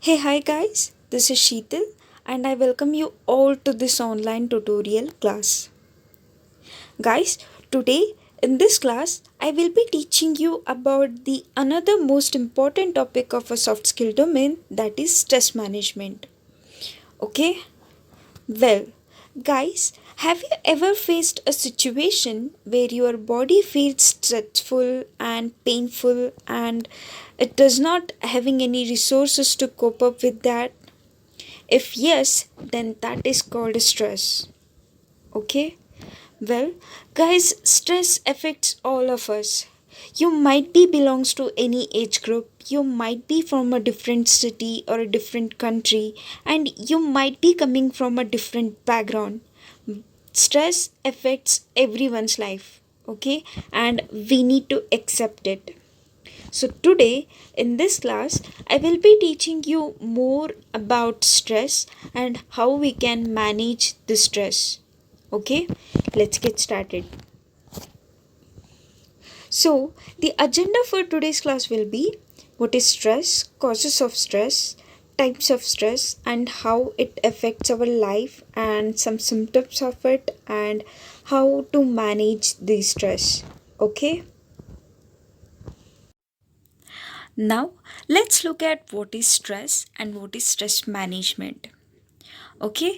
Hey, hi guys, this is Sheetal and I welcome you all to this online tutorial class. Guys, today in this class I will be teaching you about the another most important topic of a soft skill domain, that is stress management. Okay? Well, guys, have you ever faced a situation where your body feels stressful and painful and it does not having any resources to cope up with that? If yes, then that is called stress. Okay? Well, guys, stress affects all of us. You might be belongs to any age group, you might be from a different city or a different country, and you might be coming from a different background. Stress affects everyone's life, okay? And we need to accept it. So, today in this class, I will be teaching you more about stress and how we can manage the stress. Okay, let's get started. So, the agenda for today's class will be what is stress, causes of stress, types of stress, and how it affects our life, and some symptoms of it, and how to manage the stress. Okay. Now, let's look at what is stress and what is stress management. Okay,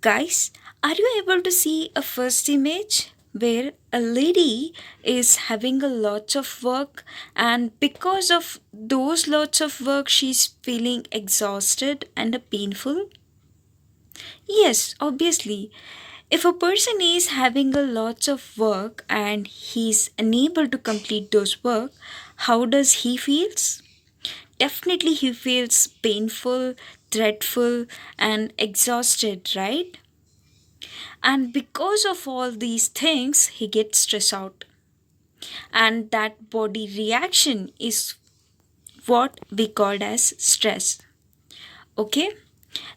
guys, are you able to see a first image where a lady is having a lot of work, and because of those lots of work she's feeling exhausted and painful? Yes, obviously. If a person is having a lot of work and he's unable to complete those work, how does he feels? Definitely he feels painful, dreadful, and exhausted, right? And because of all these things, he gets stressed out. And that body reaction is what we called as stress. Okay?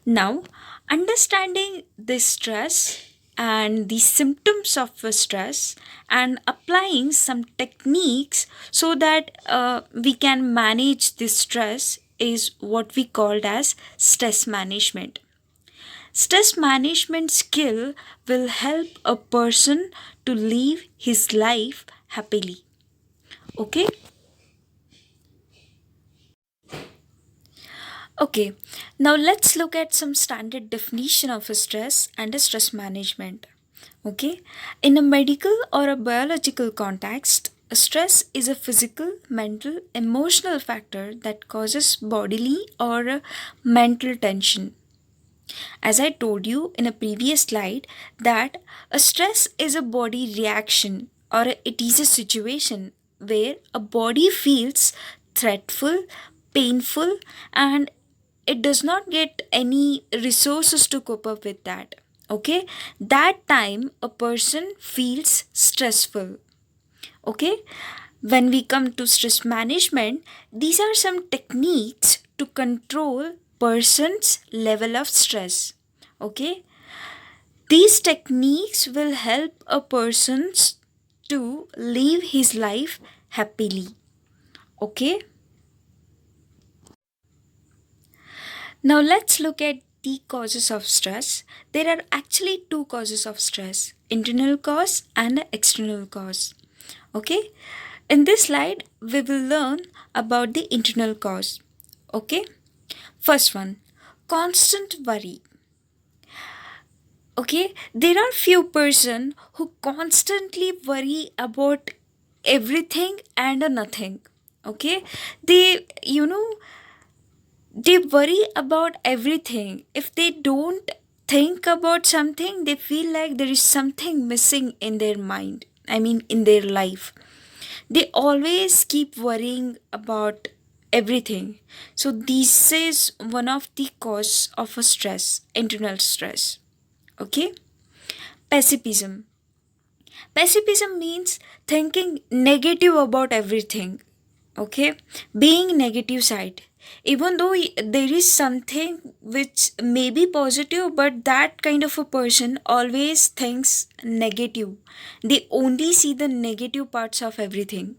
Now, understanding this stress and the symptoms of the stress and applying some techniques so that we can manage this stress is what we called as stress management. Stress management skill will help a person to live his life happily. Okay? Okay, now let's look at some standard definition of a stress and a stress management. Okay, in a medical or a biological context, a stress is a physical, mental, emotional factor that causes bodily or a mental tension. As I told you in a previous slide, that a stress is a body reaction or it is a situation where a body feels threatful, painful, and it does not get any resources to cope up with that. Okay, that time a person feels stressful. Okay, when we come to stress management, these are some techniques to control person's level of stress. Okay, these techniques will help a person to live his life happily. Okay, now let's look at the causes of stress. There are actually two causes of stress, internal cause and external cause. Okay, in this slide we will learn about the internal cause. Okay, first one, constant worry. Okay, there are few person who constantly worry about everything and a nothing. Okay, they they worry about everything. If they don't think about something, they feel like there is something missing in their mind, I mean in their life. They always keep worrying about everything. So this is one of the cause of a stress, internal stress. Okay, pessimism. Pessimism means thinking negative about everything. Okay, being negative side. Even though there is something which may be positive, but that kind of a person always thinks negative. They only see the negative parts of everything.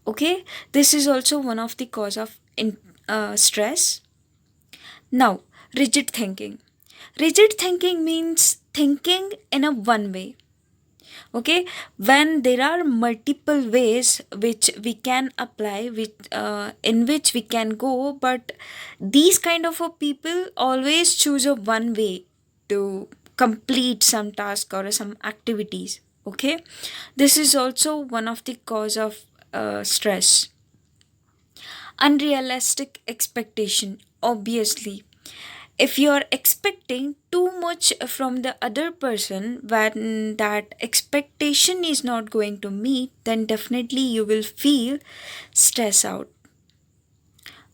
Okay, this is also one of the cause of stress. Now, rigid thinking. Rigid thinking means thinking in a one way. Okay, when there are multiple ways which we can apply, in which we can go, but these kind of a people always choose a one way to complete some task or some activities. Okay, this is also one of the cause of stress. Unrealistic expectation, obviously. If you're expecting too much from the other person, when that expectation is not going to meet, then definitely you will feel stress out.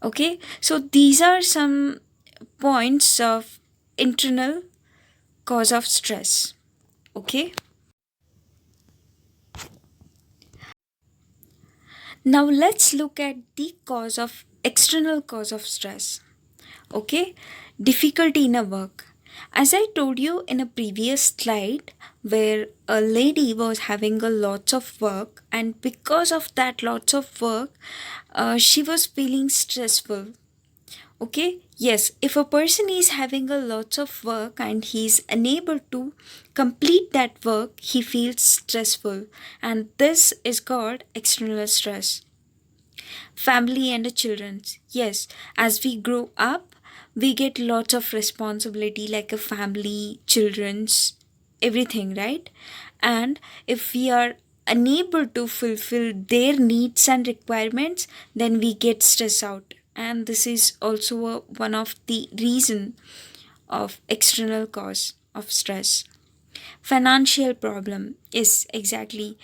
Okay, so these are some points of internal cause of stress. Okay, now let's look at the cause of external cause of stress. Okay, difficulty in a work. As I told you in a previous slide, where a lady was having a lots of work, and because of that lots of work, she was feeling stressful. Okay, yes, if a person is having a lots of work and he's unable to complete that work, he feels stressful, and this is called external stress. Family and the children's, yes, as we grow up we get lots of responsibility like a family, children's, everything, right? And if we are unable to fulfill their needs and requirements, then we get stressed out, and this is also one of the reason of external cause of stress. Financial problem, yes, exactly.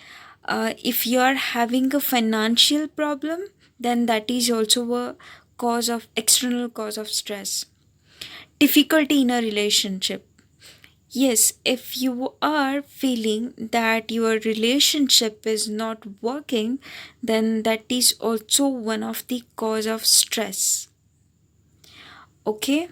If you are having a financial problem, then that is also a cause of external cause of stress. Difficulty in a relationship, yes, if you are feeling that your relationship is not working, then that is also one of the cause of stress. Okay,